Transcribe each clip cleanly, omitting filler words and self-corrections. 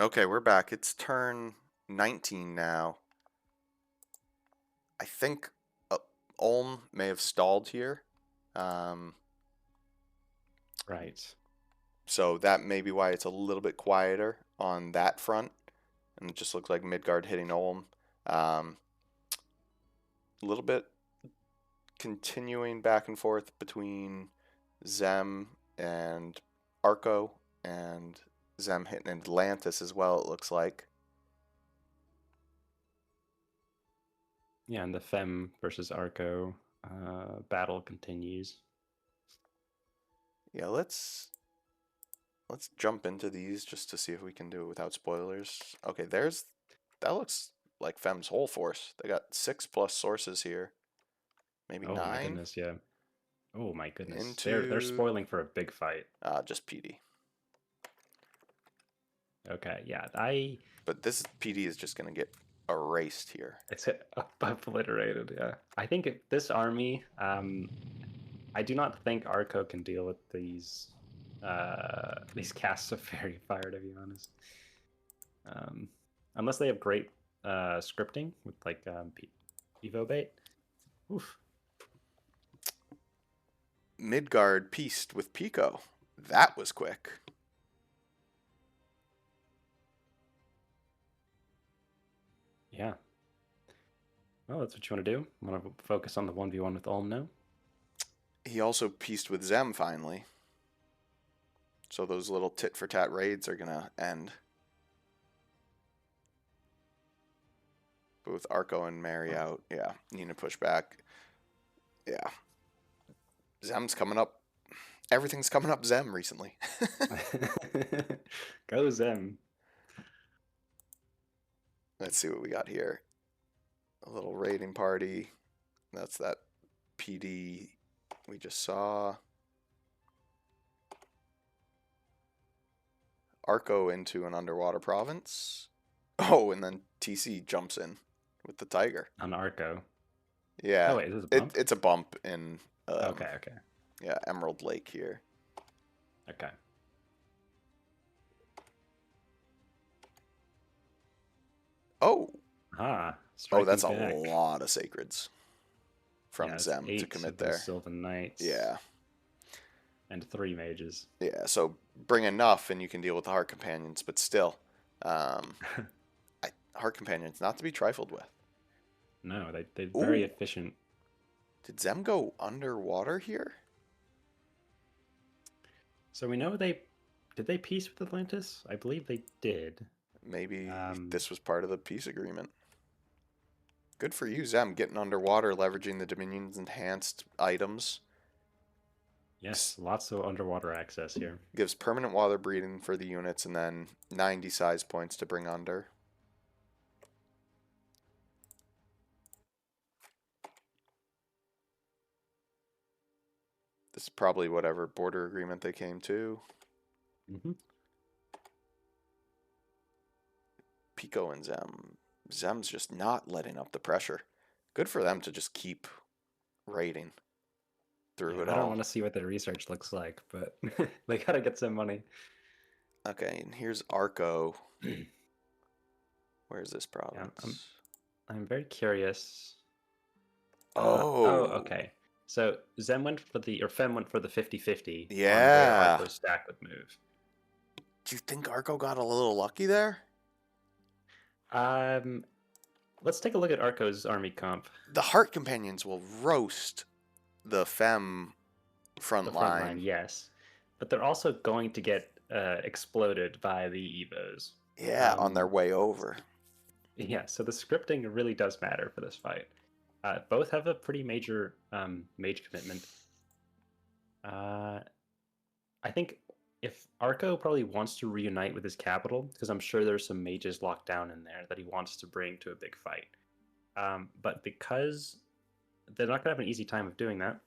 Okay, we're back. It's turn 19 now. I think Ulm may have stalled here. Um, Right. so that may be why it's a little bit quieter on that front. And it just looks like Midgard hitting Ulm. A little bit continuing back and forth between Zem and Arco, and Zem hitting Atlantis as well, it looks like. Yeah, and the Fem versus Arco battle continues. Yeah, let's jump into these just to see if we can do it without spoilers. Okay, that looks like Fem's whole force. They got 6+ sources here, maybe Oh my 9 goodness, yeah. Oh my goodness. They're into spoiling for a big fight. just PD. Okay, yeah. I But this PD is just gonna get erased here. it's obliterated, yeah. I think this army, I do not think Arco can deal with these casts of fairy fire, to be honest. Um, unless they have great scripting with like Evo bait. Oof. Midgard pieced with Pico. That was quick. Yeah. Well, that's what you want to do. Want to focus on the 1v1 with Ulm now? He also pieced with Zem finally. So those little tit for tat raids are gonna end. But with Arco and Mary Oh. out, yeah, need to push back. Yeah, Zem's coming up. Everything's coming up Zem recently. Go Zem. Let's see what we got here. A little raiding party. That's that PD we just saw. Arco into an underwater province. Oh, and then TC jumps in with the tiger. On Arco. Oh Yeah, wait, is this a bump? it's a bump in Okay, okay, yeah, Emerald Lake here. okay. Oh, Ah, oh, striking that's a back. lot of sacreds from Yeah, it's Zem to 8 commit of those there. Sylvan Knights Yeah, and 3 mages. yeah. So bring enough, and you can deal with the Heart Companions. But still, um, Heart Companions not to be trifled with. No, they're very Ooh, efficient. did Zem go underwater here? So we know did they peace with Atlantis? I believe they did. Maybe Um, this was part of the peace agreement. Good for you, Zem, getting underwater, leveraging the Dominion's enhanced items. yes, lots of underwater access here. Gives permanent water breathing for the units, and then 90 size points to bring under. This is probably whatever border agreement they came to. Hmm. Pico and Zem. Zem's just not letting up the pressure. Good for them to just keep raiding through Yeah, it I don't want all. to see what their research looks like, but they gotta get some money. Okay, and here's Arco. Yeah, Where's this I'm province? I'm very curious. Oh, Oh, okay. So Zem went for the or Fem went for the 50-50 on where yeah. Arco's stack would move. Do you think Arco got a little lucky there? Um, let's take a look at Arco's army comp. The Heart Companions will roast the Fem front The front line, line. yes, but they're also going to get exploded by the Evos. Yeah, on their Um, way over. yeah, so the scripting really does matter for this fight. Both have a pretty major mage commitment. Uh, I think if Arco probably wants to reunite with his capital, because I'm sure there's some mages locked down in there that he wants to bring to a big fight. But because they're not going to have an easy time of doing that,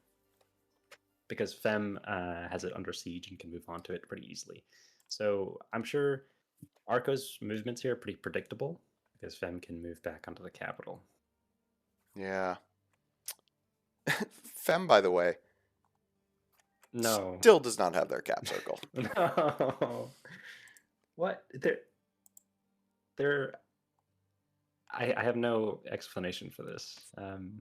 because Fem has it under siege and can move on to it pretty easily. So I'm sure Arco's movements here are pretty predictable because Fem can move back onto the capital. Yeah. Fem, by the way, No. still does not have their cap circle. No. What? they're I have no explanation for this.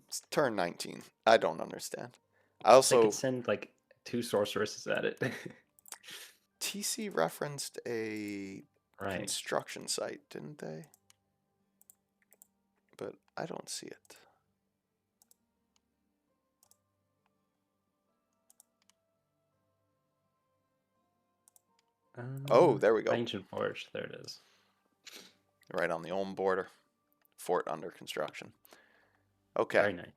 It's turn 19. I don't understand. I They could also send like 2 sorceresses at it. TC referenced a Right. construction site, didn't they? But I don't see it. Oh, there we go. Ancient Forge. There it is. Right on the Ulm border. Fort under construction. Okay. Very nice.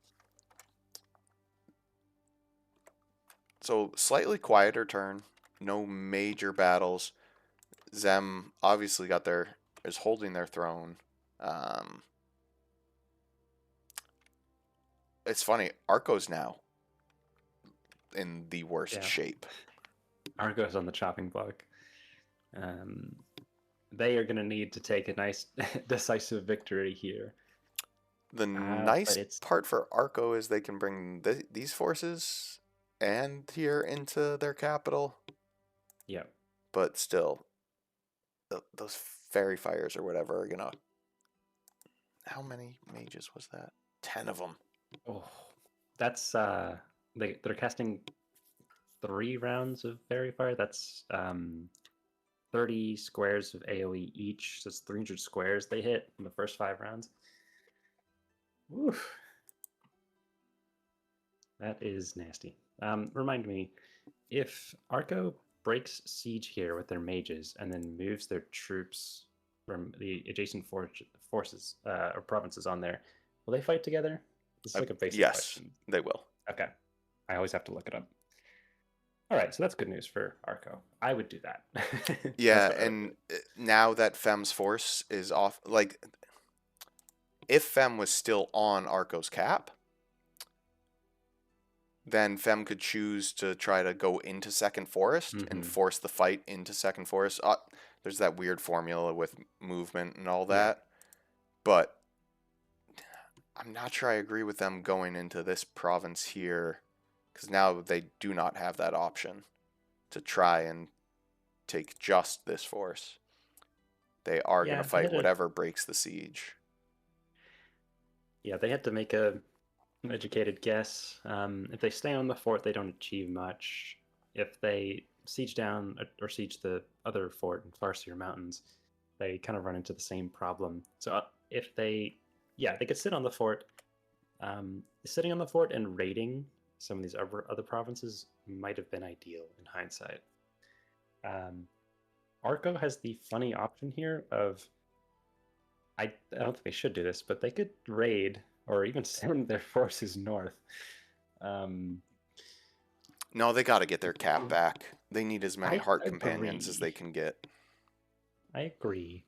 So slightly quieter turn. No major battles. Zem obviously is holding their throne. Um, it's funny. Arco's now in the worst Yeah. shape. Argo's on the chopping block. Um, they are going to need to take a nice decisive victory here. The But nice it's part for Arco is they can bring these forces and here into their capital. yeah. But still, those fairy fires or whatever are gonna. How many mages was that? 10 of them. Oh, that's they're casting 3 rounds of fairy fire. That's 30 squares of AoE each. So it's 300 squares they hit in the first 5 rounds. Oof. That is nasty. Remind me, if Arco breaks siege here with their mages and then moves their troops from the adjacent forces or provinces on there, will they fight together? This is like a basic Yes, question. they will. Okay. I always have to look it up. All right, so that's good news for Arco. I would do that. That's Yeah, what I would do. and now that Fem's force is off, like, if Fem was still on Arco's cap, then Fem could choose to try to go into Second Forest and force the fight into Second Forest. There's that weird formula with movement and all Yeah. that, but I'm not sure I agree with them going into this province here, because now they do not have that option to try and take just this force. They are going Yeah, to fight whatever breaks the siege. they had to make an educated guess. If they stay on the fort, they don't achieve much. If they siege down or siege the other fort in Farseer Mountains, they kind of run into the same problem. So if they could sit on the fort. Sitting on the fort and raiding some of these other provinces might have been ideal in hindsight. Arco has the funny option here of I don't think they should do this, but they could raid or even send their forces north. No, they got to get their cap back. They need as many I heart companions as they agree. can get. I agree.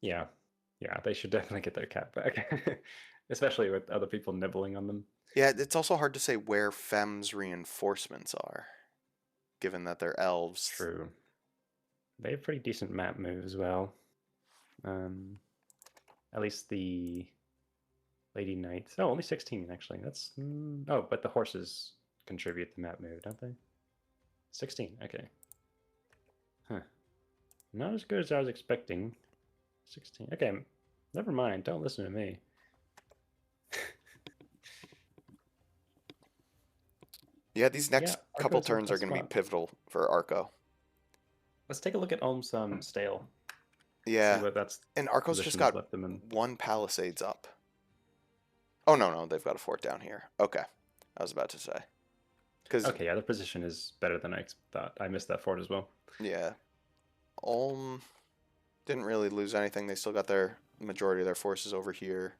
Yeah, they should definitely get their cap back, especially with other people nibbling on them. Yeah, it's also hard to say where Fem's reinforcements are, given that they're elves. True. They have pretty decent map move as well. At least the Lady Knights. Oh, only 16 actually. That's oh, but the horses contribute the map move, don't they? 16. Okay. Huh. Not as good as I was expecting. 16. Okay. Never mind. Don't listen to me. Yeah, these next couple Arco's in a turns are tough going to be spot. pivotal for Arco. Let's take a look at Ulm's stale. See Yeah, what that's and Arco's just position has got left them in. 1 Palisades up. Oh, no, they've got a fort down here. Okay, I was about to say. Okay, yeah, their position is better than I thought. I missed that fort as well. Yeah, Ulm didn't really lose anything. They still got their majority of their forces over here.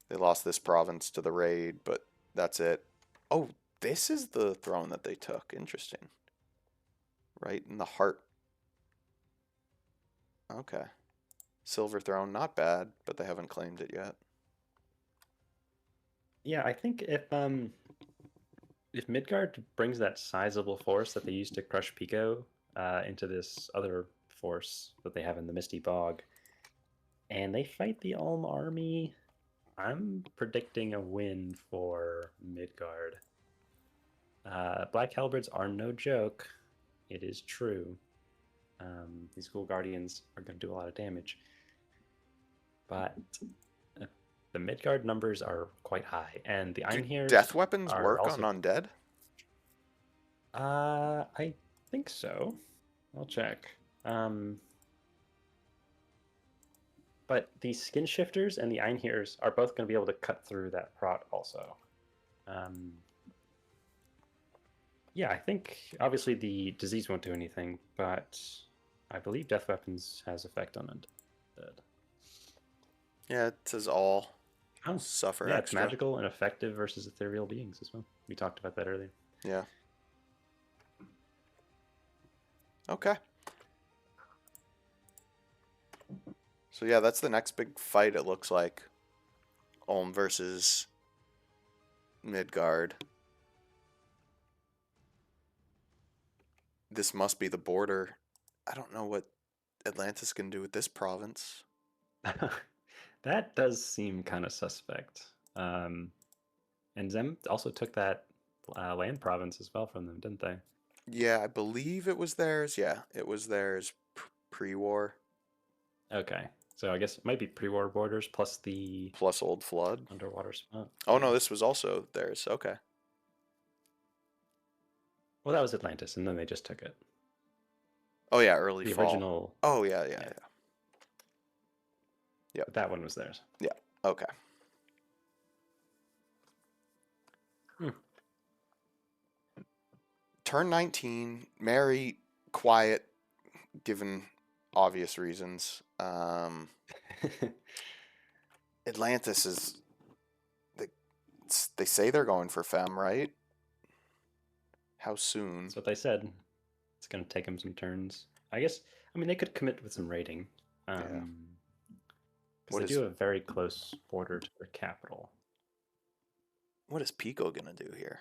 They lost this province to the raid, but that's it. Oh, this is the throne that they took. Interesting. Right in the heart. Okay. Silver throne, not bad, but they haven't claimed it yet. Yeah, I think if Midgard brings that sizable force that they used to crush Pico into this other force that they have in the Misty Bog, and they fight the Ulm army, I'm predicting a win for Midgard. Black Halberds are no joke. It is true. These Ghoul Guardians are going to do a lot of damage. But the Midgard numbers are quite high, and the Do death Einheirs weapons are work on also. undead? I think so. I'll check. But the Skin Shifters and the Einheirs are both going to be able to cut through that prot also. Yeah, I think obviously the disease won't do anything, but I believe death weapons has effect on undead. Yeah, it says all Oh, suffer yeah, it's extra. magical and effective versus ethereal beings as well. We talked about that earlier. Yeah. Okay. So yeah, that's the next big fight, it looks like. Ulm versus Midgard. This must be the border. I don't know what Atlantis can do with this province. That does seem kind of suspect. And Zem also took that land province as well from them, didn't they? Yeah, I believe it was theirs. Yeah, it was theirs pre-war. Okay, so I guess it might be pre-war borders plus the Plus Old Flood. underwater spot. Oh Yeah. no, this was also theirs. Okay. Well, that was Atlantis, and then they just took it. Oh yeah, early The fall. original. Oh yeah. Yeah. Yep. But that one was theirs. Yeah. Okay. Turn 19, Mary, quiet, given obvious reasons. Atlantis is. They say they're going for Fem, right? How soon? That's what they said. It's going to take them some turns. I guess, I mean, they could commit with some raiding. Yeah. Because they do have a very close border to their capital. What is Pico going to do here?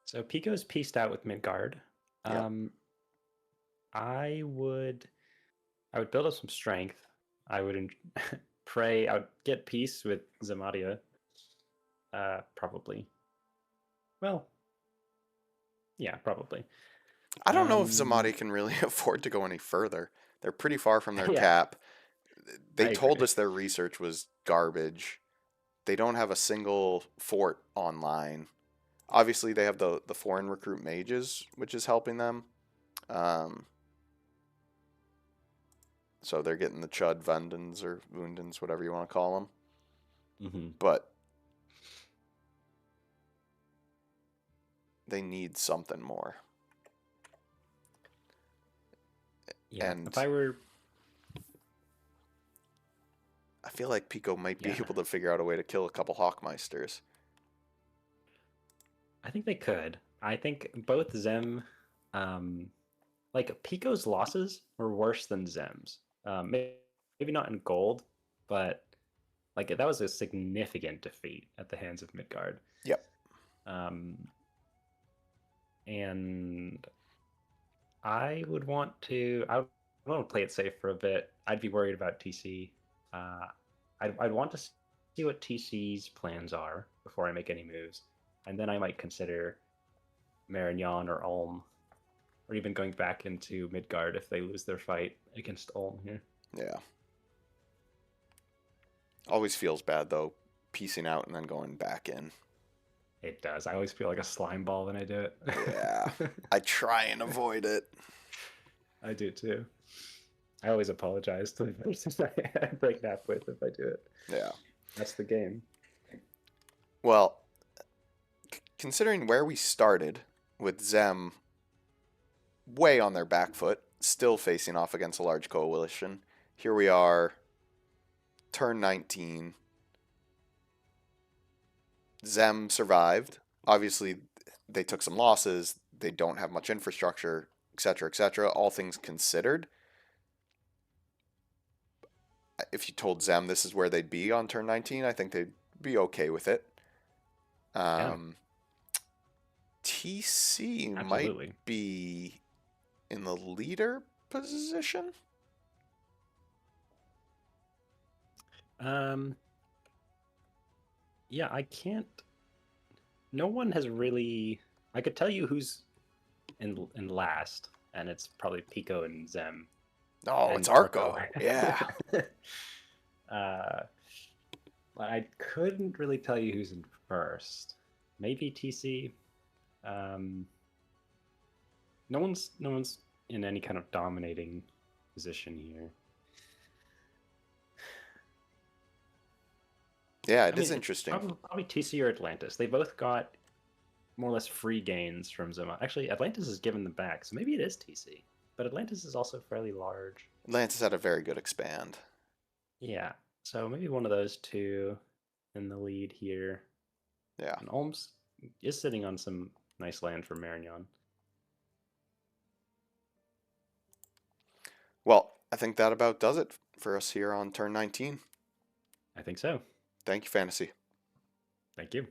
So Pico's pieced out with Midgard. Yep. I would build up some strength. I would pray. I would get peace with Zamadia. Probably. Well, yeah, probably. I don't know if Zamadi can really afford to go any further. They're pretty far from their cap. They told us their research was garbage. They don't have a single fort online. Obviously, they have the foreign recruit mages, which is helping them. So they're getting the Chud Vendens or Wundens, whatever you want to call them. Mm-hmm. But they need something more. Yeah, and if I were... I feel like Pico might be able to figure out a way to kill a couple Hawkmeisters. I think they could. I think both Zem... like, Pico's losses were worse than Zem's. Maybe not in gold, but like that was a significant defeat at the hands of Midgard. Yep. And I would want to play it safe for a bit. I'd be worried about TC. I'd want to see what TC's plans are before I make any moves, and then I might consider Marignan or Ulm, or even going back into Midgard if they lose their fight against Ulm here. Yeah. Always feels bad, though, piecing out and then going back in. It does. I always feel like a slime ball when I do it. Yeah. I try and avoid it. I do, too. I always apologize to the person I break nap with if I do it. Yeah. That's the game. Well, considering where we started with Zem way on their back foot, still facing off against a large coalition, here we are, turn 19. Zem survived. Obviously, they took some losses. They don't have much infrastructure, etc., etc., all things considered. If you told Zem this is where they'd be on turn 19, I think they'd be okay with it. TC might be in the leader position. Yeah, I can't no one has really. I could tell you who's in last, and it's probably Pico and Zem Oh, it's and Arco. Arco. Yeah. uh, but I couldn't really tell you who's in first. Maybe TC. Um, no one's in any kind of dominating position here. Yeah, I it is mean, it's interesting. probably TC or Atlantis. They both got more or less free gains from Zuma. Actually, Atlantis is given them back, so maybe it is TC. But Atlantis is also fairly large. Lance has had a very good expand. Yeah, so maybe one of those two in the lead here. Yeah. And Olms is sitting on some nice land for Marignon. Well, I think that about does it for us here on turn 19. I think so. Thank you, Fantasy. Thank you.